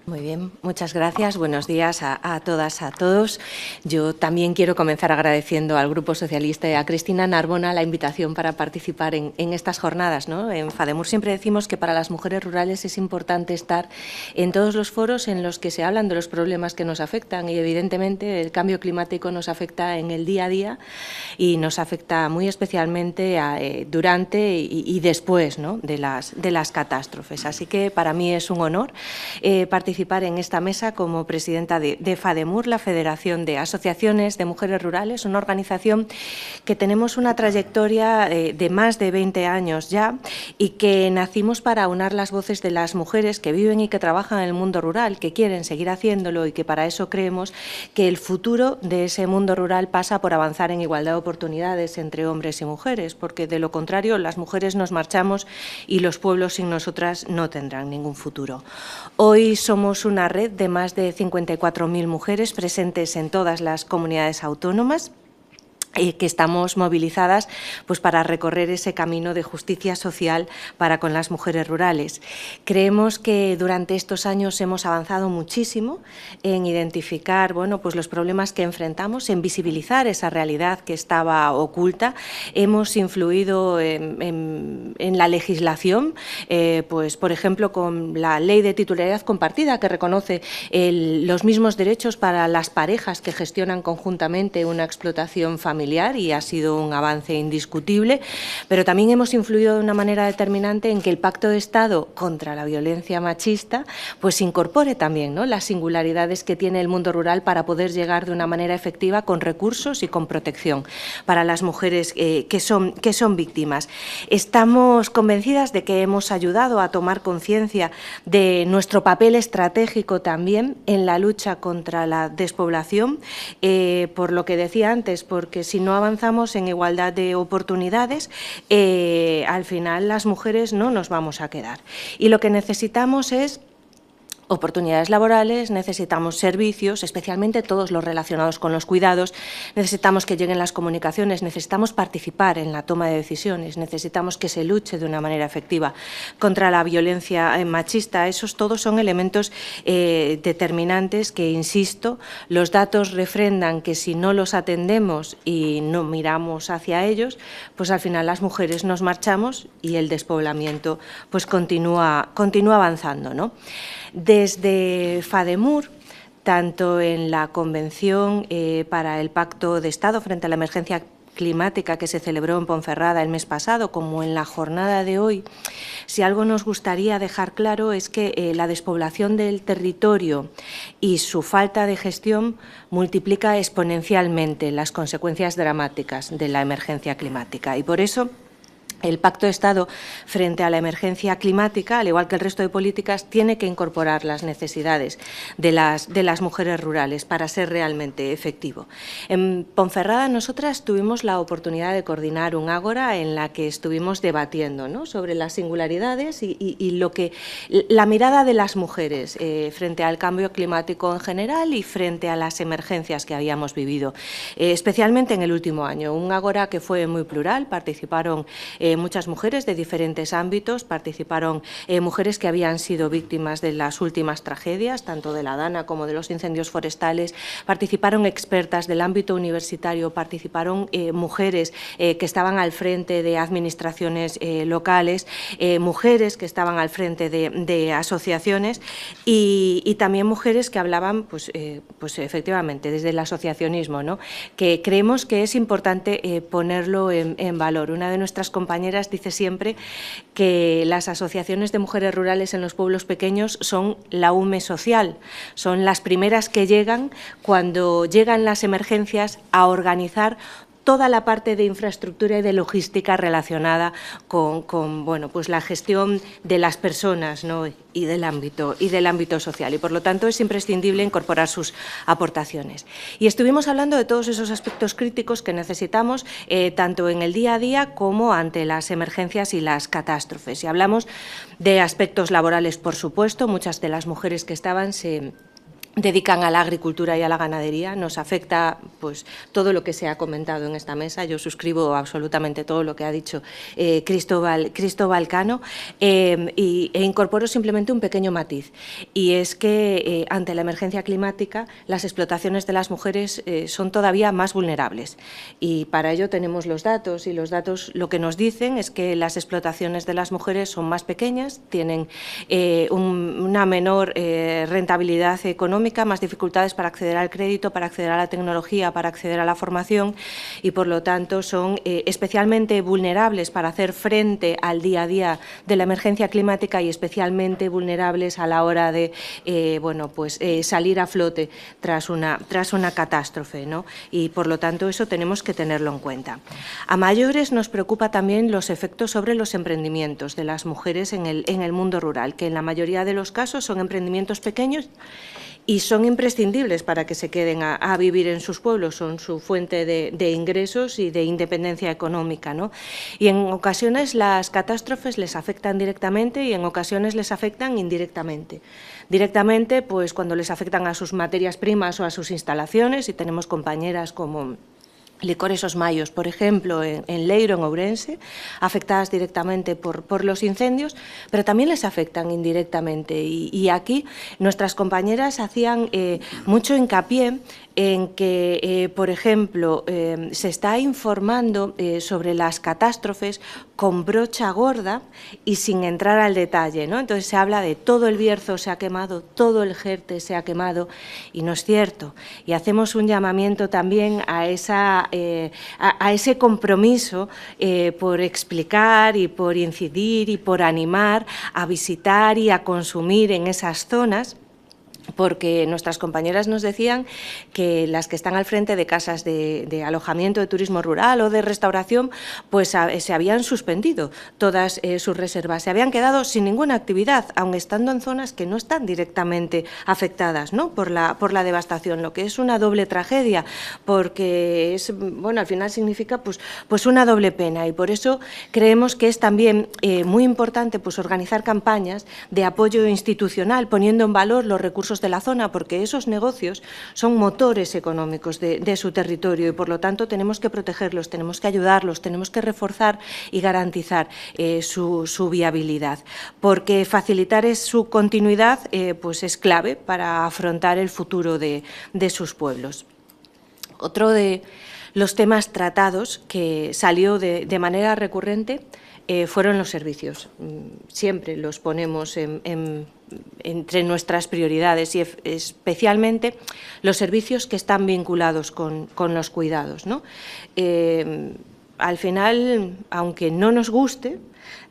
Muy bien, muchas gracias. Buenos días a todas, a todos. Yo también quiero comenzar agradeciendo al Grupo Socialista y a Cristina Narbona la invitación para participar en estas jornadas, ¿no? En FADEMUR siempre decimos que para las mujeres rurales es importante estar en todos los foros en los que se hablan de los problemas que nos afectan y, evidentemente, el cambio climático nos afecta en el día a día y nos afecta muy especialmente durante y después, ¿no?, de las catástrofes. Así que para mí es un honor participar en esta mesa como presidenta de FADEMUR, la Federación de Asociaciones de Mujeres Rurales, una organización que tenemos una trayectoria de más de 20 años ya y que nacimos para aunar las voces de las mujeres que viven y que trabajan en el mundo rural, que quieren seguir haciéndolo y que para eso creemos que el futuro de ese mundo rural pasa por avanzar en igualdad de oportunidades entre hombres y mujeres, porque de lo contrario las mujeres nos marchamos y los pueblos sin nosotras no tendrán ningún futuro. Hoy somos una red de más de 54.000 mujeres presentes en todas las comunidades autónomas, que estamos movilizadas pues, para recorrer ese camino de justicia social para con las mujeres rurales. Creemos que durante estos años hemos avanzado muchísimo en identificar pues, los problemas que enfrentamos, en visibilizar esa realidad que estaba oculta. Hemos influido en la legislación, pues, por ejemplo, con la Ley de Titularidad Compartida, que reconoce los mismos derechos para las parejas que gestionan conjuntamente una explotación familiar, y ha sido un avance indiscutible, pero también hemos influido de una manera determinante en que el Pacto de Estado contra la violencia machista pues incorpore también, ¿no?, las singularidades que tiene el mundo rural para poder llegar de una manera efectiva con recursos y con protección para las mujeres que son víctimas. Estamos convencidas de que hemos ayudado a tomar conciencia de nuestro papel estratégico también en la lucha contra la despoblación, por lo que decía antes, porque si no avanzamos en igualdad de oportunidades, al final las mujeres no nos vamos a quedar. Y lo que necesitamos es oportunidades laborales, necesitamos servicios, especialmente todos los relacionados con los cuidados, necesitamos que lleguen las comunicaciones, necesitamos participar en la toma de decisiones, necesitamos que se luche de una manera efectiva contra la violencia machista. Esos todos son elementos determinantes que, insisto, los datos refrendan que si no los atendemos y no miramos hacia ellos, pues al final las mujeres nos marchamos y el despoblamiento pues continúa avanzando, ¿no? Desde FADEMUR, tanto en la Convención para el Pacto de Estado frente a la emergencia climática que se celebró en Ponferrada el mes pasado, como en la jornada de hoy, si algo nos gustaría dejar claro es que la despoblación del territorio y su falta de gestión multiplica exponencialmente las consecuencias dramáticas de la emergencia climática. Y por eso el Pacto de Estado frente a la emergencia climática, al igual que el resto de políticas, tiene que incorporar las necesidades de las mujeres rurales para ser realmente efectivo. En Ponferrada nosotras tuvimos la oportunidad de coordinar un ágora en la que estuvimos debatiendo, ¿no?, sobre las singularidades y la mirada de las mujeres frente al cambio climático en general y frente a las emergencias que habíamos vivido, especialmente en el último año. Un ágora que fue muy plural, participaron muchas mujeres de diferentes ámbitos, participaron mujeres que habían sido víctimas de las últimas tragedias, tanto de la Dana como de los incendios forestales, participaron expertas del ámbito universitario, participaron mujeres que estaban al frente de administraciones locales, mujeres que estaban al frente de asociaciones y también mujeres que hablaban, pues efectivamente, desde el asociacionismo, ¿no?, que creemos que es importante ponerlo en valor. Una de nuestras compañeras dice siempre que las asociaciones de mujeres rurales en los pueblos pequeños son la UME social, son las primeras que llegan cuando llegan las emergencias a organizar toda la parte de infraestructura y de logística relacionada con pues la gestión de las personas, ¿no?, y del ámbito social. Y, por lo tanto, es imprescindible incorporar sus aportaciones. Y estuvimos hablando de todos esos aspectos críticos que necesitamos tanto en el día a día como ante las emergencias y las catástrofes. Y hablamos de aspectos laborales, por supuesto. Muchas de las mujeres que estaban se dedican a la agricultura y a la ganadería. Nos afecta pues todo lo que se ha comentado en esta mesa. Yo suscribo absolutamente todo lo que ha dicho Cristóbal Cano e incorporo simplemente un pequeño matiz, y es que ante la emergencia climática las explotaciones de las mujeres son todavía más vulnerables, y para ello tenemos los datos, y los datos lo que nos dicen es que las explotaciones de las mujeres son más pequeñas, tienen una menor rentabilidad económica, más dificultades para acceder al crédito, para acceder a la tecnología, para acceder a la formación, y por lo tanto son especialmente vulnerables para hacer frente al día a día de la emergencia climática, y especialmente vulnerables a la hora de salir a flote tras una catástrofe, ¿no? Y por lo tanto eso tenemos que tenerlo en cuenta. A mayores nos preocupa también los efectos sobre los emprendimientos de las mujeres en el mundo rural, que en la mayoría de los casos son emprendimientos pequeños y son imprescindibles para que se queden a vivir en sus pueblos, son su fuente de ingresos y de independencia económica, ¿no? Y en ocasiones las catástrofes les afectan directamente y en ocasiones les afectan indirectamente. Directamente, pues cuando les afectan a sus materias primas o a sus instalaciones, y tenemos compañeras como Licores Os Mayos, por ejemplo, en Leiro, en Ourense, afectadas directamente por los incendios, pero también les afectan indirectamente. Y aquí nuestras compañeras hacían mucho hincapié en que, por ejemplo, se está informando sobre las catástrofes con brocha gorda y sin entrar al detalle, ¿no? Entonces se habla de todo el Bierzo se ha quemado, todo el Jerte se ha quemado, y no es cierto. Y hacemos un llamamiento también a ese compromiso por explicar y por incidir y por animar a visitar y a consumir en esas zonas, porque nuestras compañeras nos decían que las que están al frente de casas de alojamiento de turismo rural o de restauración, pues se habían suspendido todas sus reservas, se habían quedado sin ninguna actividad, aun estando en zonas que no están directamente afectadas, ¿no?, por la devastación, lo que es una doble tragedia, porque es, bueno, al final significa pues una doble pena, y por eso creemos que es también muy importante pues organizar campañas de apoyo institucional, poniendo en valor los recursos de la zona, porque esos negocios son motores económicos de su territorio, y por lo tanto tenemos que protegerlos, tenemos que ayudarlos, tenemos que reforzar y garantizar su viabilidad, porque facilitar su continuidad pues es clave para afrontar el futuro de sus pueblos. Otro de los temas tratados que salió de manera recurrente fueron los servicios. Siempre los ponemos entre nuestras prioridades, y especialmente los servicios que están vinculados con los cuidados, ¿no? Al final, aunque no nos guste,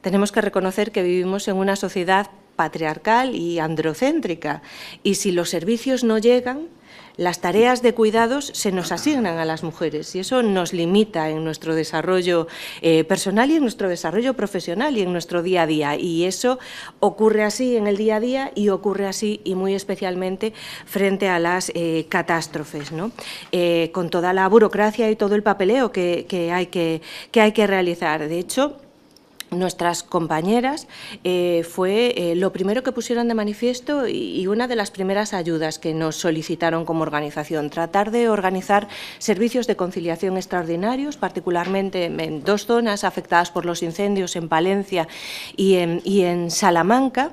tenemos que reconocer que vivimos en una sociedad patriarcal y androcéntrica, y si los servicios no llegan, las tareas de cuidados se nos asignan a las mujeres, y eso nos limita en nuestro desarrollo personal y en nuestro desarrollo profesional y en nuestro día a día, y eso ocurre así en el día a día y ocurre así y muy especialmente frente a las catástrofes, ¿no? Con toda la burocracia y todo el papeleo que hay que realizar. De hecho, nuestras compañeras fue lo primero que pusieron de manifiesto y una de las primeras ayudas que nos solicitaron como organización, tratar de organizar servicios de conciliación extraordinarios, particularmente en dos zonas afectadas por los incendios, en Palencia y en Salamanca,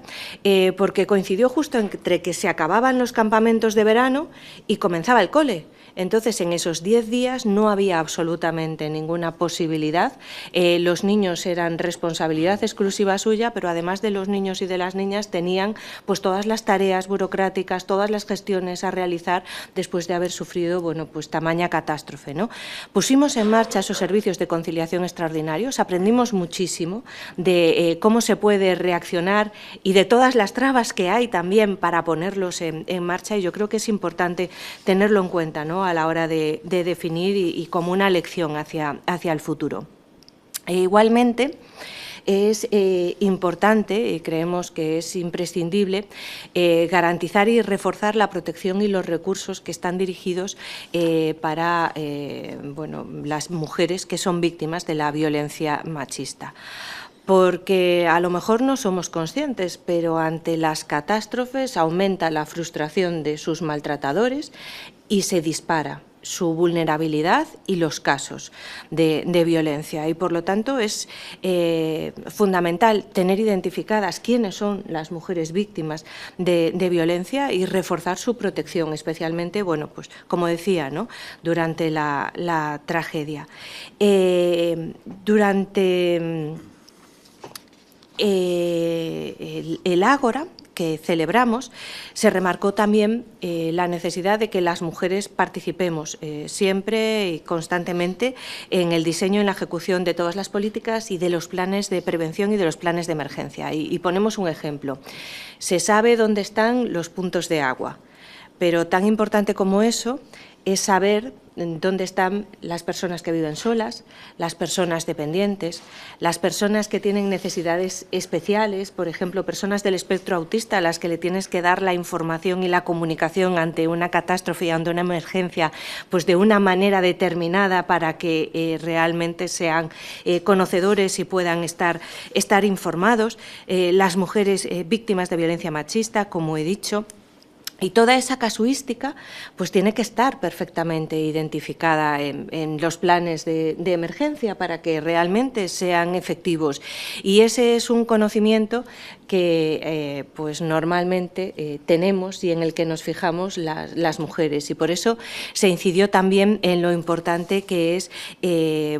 porque coincidió justo entre que se acababan los campamentos de verano y comenzaba el cole. Entonces, en esos 10 días no había absolutamente ninguna posibilidad. Los niños eran responsabilidad exclusiva suya, pero además de los niños y de las niñas tenían pues todas las tareas burocráticas, todas las gestiones a realizar después de haber sufrido, bueno, pues tamaña catástrofe, ¿no? Pusimos en marcha esos servicios de conciliación extraordinarios, aprendimos muchísimo de cómo se puede reaccionar y de todas las trabas que hay también para ponerlos en marcha, y yo creo que es importante tenerlo en cuenta, ¿no?, a la hora de definir y como una lección hacia el futuro. Igualmente, es importante, creemos que es imprescindible, garantizar y reforzar la protección y los recursos que están dirigidos para las mujeres que son víctimas de la violencia machista. porque a lo mejor no somos conscientes, pero ante las catástrofes aumenta la frustración de sus maltratadores y se dispara su vulnerabilidad y los casos de violencia. Y, por lo tanto, es fundamental tener identificadas quiénes son las mujeres víctimas de violencia y reforzar su protección, especialmente, bueno, pues, como decía, ¿no?, durante la tragedia. Durante el Ágora que celebramos, se remarcó también la necesidad de que las mujeres participemos siempre y constantemente en el diseño y en la ejecución de todas las políticas y de los planes de prevención y de los planes de emergencia. Y ponemos un ejemplo. Se sabe dónde están los puntos de agua, pero tan importante como eso es saber dónde están las personas que viven solas, las personas dependientes, las personas que tienen necesidades especiales, por ejemplo, personas del espectro autista a las que le tienes que dar la información y la comunicación ante una catástrofe y ante una emergencia, pues de una manera determinada para que realmente sean conocedores y puedan estar informados, las mujeres víctimas de violencia machista, como he dicho. Y toda esa casuística pues tiene que estar perfectamente identificada en los planes de emergencia para que realmente sean efectivos. Y ese es un conocimiento que pues normalmente tenemos y en el que nos fijamos las mujeres. Y por eso se incidió también en lo importante que es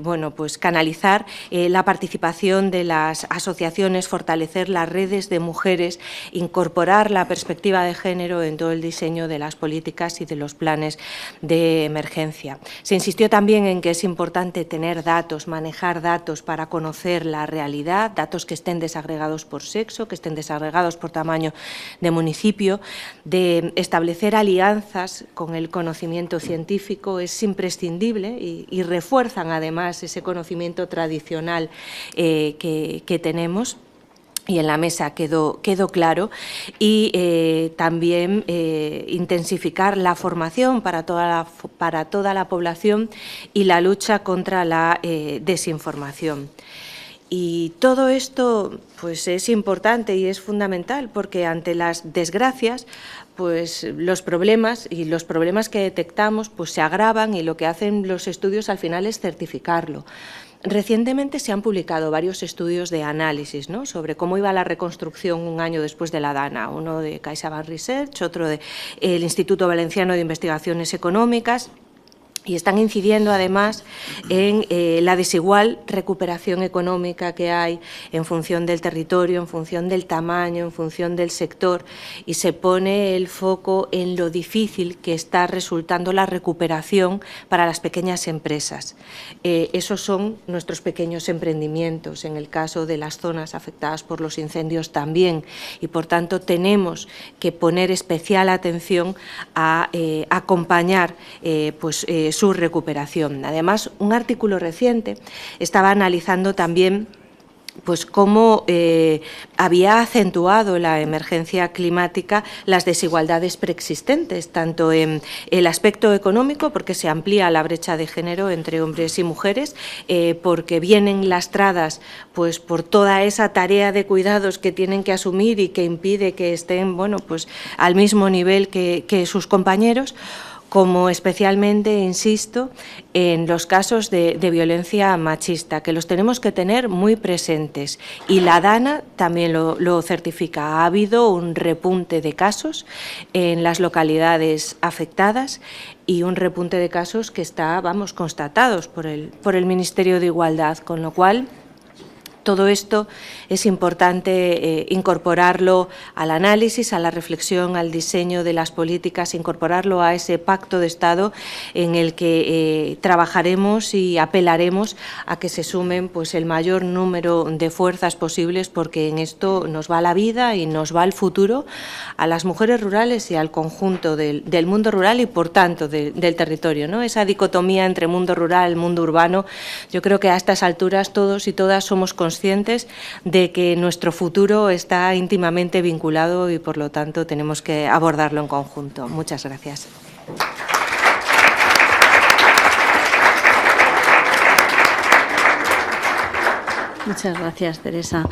bueno, pues canalizar la participación de las asociaciones, fortalecer las redes de mujeres, incorporar la perspectiva de género en todo el diseño de las políticas y de los planes de emergencia. Se insistió también en que es importante tener datos, manejar datos para conocer la realidad, datos que estén desagregados por sexo, que estén desagregados por tamaño de municipio, de establecer alianzas con el conocimiento científico es imprescindible y refuerzan además ese conocimiento tradicional que tenemos. Y en la mesa quedó claro, y también intensificar la formación para toda la población y la lucha contra la desinformación. Y todo esto pues, es importante y es fundamental porque ante las desgracias pues, los problemas que detectamos pues, se agravan y lo que hacen los estudios al final es certificarlo. Recientemente se han publicado varios estudios de análisis, ¿no?, sobre cómo iba la reconstrucción un año después de la DANA, uno de CaixaBank Research, otro del Instituto Valenciano de Investigaciones Económicas, y están incidiendo además en la desigual recuperación económica que hay en función del territorio, en función del tamaño, en función del sector, y se pone el foco en lo difícil que está resultando la recuperación para las pequeñas empresas. Esos son nuestros pequeños emprendimientos, en el caso de las zonas afectadas por los incendios también, y por tanto tenemos que poner especial atención a acompañar pues, su recuperación. Además, un artículo reciente estaba analizando también pues cómo había acentuado la emergencia climática las desigualdades preexistentes, tanto en el aspecto económico, porque se amplía la brecha de género entre hombres y mujeres, porque vienen lastradas pues, por toda esa tarea de cuidados que tienen que asumir y que impide que estén bueno, pues, al mismo nivel que sus compañeros, como especialmente, insisto, en los casos de violencia machista, que los tenemos que tener muy presentes. Y la DANA también lo certifica. Ha habido un repunte de casos en las localidades afectadas y un repunte de casos que está, constatados por el Ministerio de Igualdad, con lo cual todo esto es importante incorporarlo al análisis, a la reflexión, al diseño de las políticas, incorporarlo a ese pacto de Estado en el que trabajaremos y apelaremos a que se sumen pues, el mayor número de fuerzas posibles, porque en esto nos va la vida y nos va el futuro a las mujeres rurales y al conjunto del mundo rural y, por tanto, del territorio, ¿no? Esa dicotomía entre mundo rural y mundo urbano, yo creo que a estas alturas todos y todas somos conscientes de que nuestro futuro está íntimamente vinculado y, por lo tanto, tenemos que abordarlo en conjunto. Muchas gracias. Muchas gracias, Teresa.